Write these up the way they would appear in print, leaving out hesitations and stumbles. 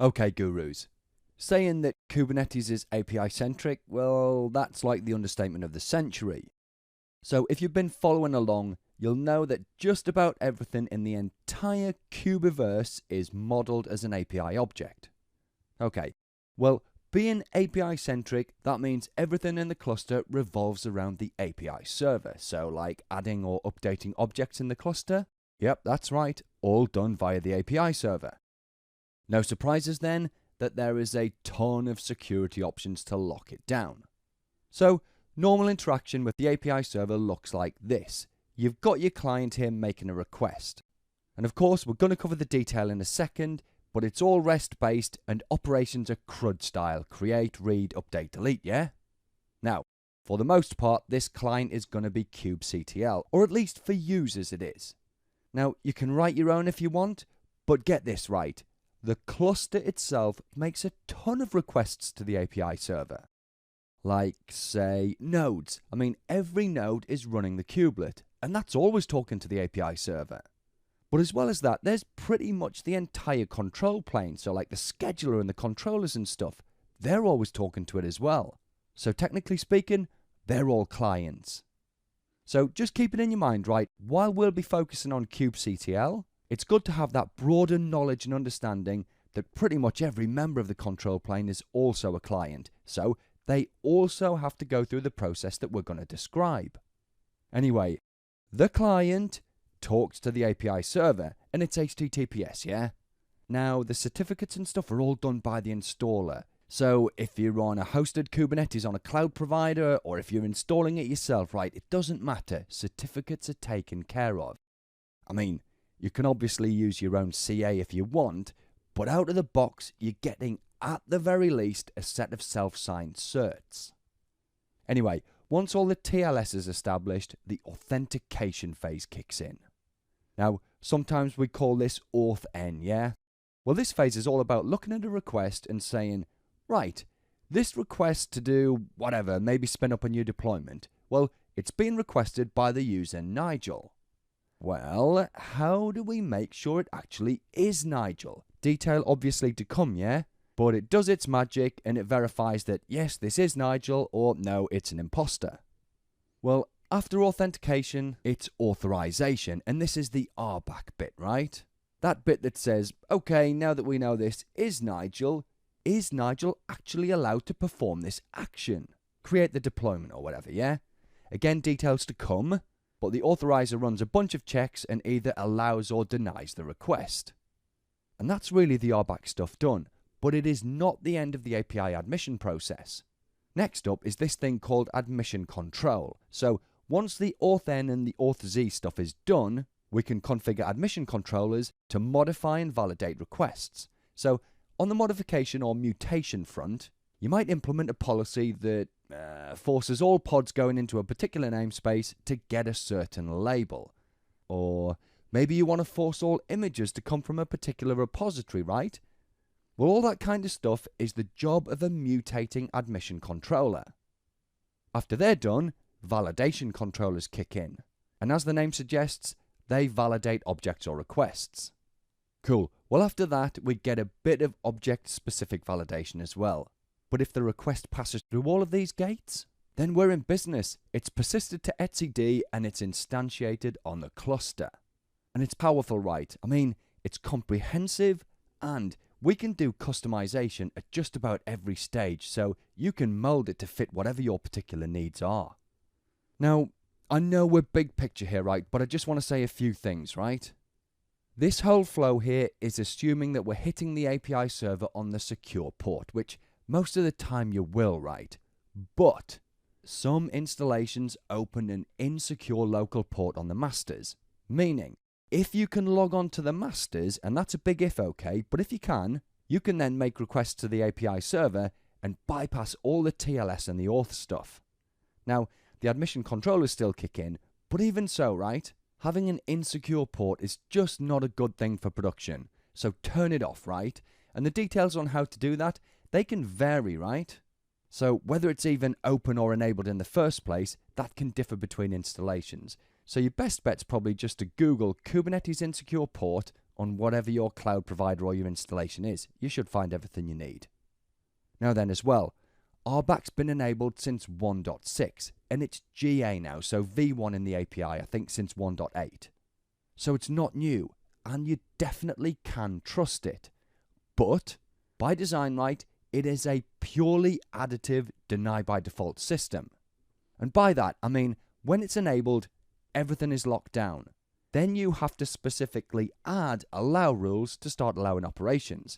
Okay, gurus. Saying that Kubernetes is API-centric, well, that's like the understatement of the century. So if you've been following along, you'll know that just about everything in the entire Kubeverse is modeled as an API object. Okay, well, being API-centric, that means everything in the cluster revolves around the API server. So like adding or updating objects in the cluster, yep, that's right, all done via the API server. No surprises then that there is a ton of security options to lock it down. So normal interaction with the API server looks like this. You've got your client here making a request. And of course, we're going to cover the detail in a second, but it's all REST-based and operations are CRUD style, create, read, update, delete, yeah? Now, for the most part, this client is going to be kubectl, or at least for users it is. Now, you can write your own if you want, but get this right. The cluster itself makes a ton of requests to the API server. Like, say, nodes. I mean, every node is running the kubelet, and that's always talking to the API server. But as well as that, there's pretty much the entire control plane, so like the scheduler and the controllers and stuff, they're always talking to it as well. So technically speaking, they're all clients. So just keep it in your mind, right, while we'll be focusing on kubectl, it's good to have that broader knowledge and understanding that pretty much every member of the control plane is also a client, so they also have to go through the process that we're going to describe. Anyway, the client talks to the API server, and it's HTTPS, yeah? Now, the certificates and stuff are all done by the installer, so if you're on a hosted Kubernetes on a cloud provider, or if you're installing it yourself, right, it doesn't matter, certificates are taken care of. I mean, you can obviously use your own CA if you want, but out of the box, you're getting, at the very least, a set of self-signed certs. Anyway, once all the TLS is established, the authentication phase kicks in. Now, sometimes we call this auth-n, yeah? Well, this phase is all about looking at a request and saying, right, this request to do whatever, maybe spin up a new deployment. Well, it's been requested by the user Nigel. Well, how do we make sure it actually is Nigel? Detail obviously to come, yeah? But it does its magic and it verifies that yes, this is Nigel, or no, it's an imposter. Well, after authentication, it's authorization, and this is the RBAC bit, right? That bit that says, okay, now that we know this is Nigel actually allowed to perform this action? Create the deployment or whatever, yeah? Again, details to come, but the authorizer runs a bunch of checks and either allows or denies the request. And that's really the RBAC stuff done, but it is not the end of the API admission process. Next up is this thing called admission control. So once the auth-n and the auth-z stuff is done, we can configure admission controllers to modify and validate requests. So on the modification or mutation front, you might implement a policy that forces all pods going into a particular namespace to get a certain label. Or maybe you want to force all images to come from a particular repository, right? Well, all that kind of stuff is the job of a mutating admission controller. After they're done, validation controllers kick in. And as the name suggests, they validate objects or requests. Cool. Well, after that, we get a bit of object-specific validation as well. But if the request passes through all of these gates, then we're in business. It's persisted to etcd and it's instantiated on the cluster. And it's powerful, right? I mean, it's comprehensive and we can do customization at just about every stage, so you can mold it to fit whatever your particular needs are. Now, I know we're big picture here, right? But I just want to say a few things, right? This whole flow here is assuming that we're hitting the API server on the secure port, which most of the time you will, right? But some installations open an insecure local port on the masters, meaning if you can log on to the masters, and that's a big if, okay, but if you can then make requests to the API server and bypass all the TLS and the auth stuff. Now, the admission controllers still kick in, but even so, right, having an insecure port is just not a good thing for production, so turn it off, right? And the details on how to do that, they can vary, right? So whether it's even open or enabled in the first place, that can differ between installations. So your best bet's probably just to Google Kubernetes insecure port on whatever your cloud provider or your installation is. You should find everything you need. Now then as well, RBAC's been enabled since 1.6 and it's GA now, so V1 in the API I think since 1.8. So it's not new and you definitely can trust it. But by design, right, it is a purely additive deny by default system. And by that I mean when it's enabled, everything is locked down. Then you have to specifically add allow rules to start allowing operations.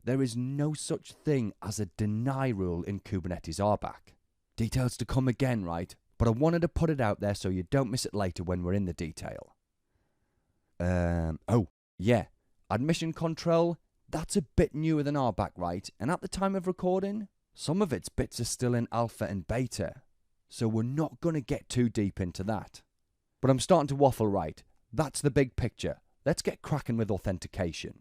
There is no such thing as a deny rule in Kubernetes RBAC. Details to come again, right? But I wanted to put it out there so you don't miss it later when we're in the detail. Oh, yeah. Admission control, that's a bit newer than RBAC, right? And at the time of recording, some of its bits are still in alpha and beta. So we're not going to get too deep into that. But I'm starting to waffle, right? That's the big picture. Let's get cracking with authentication.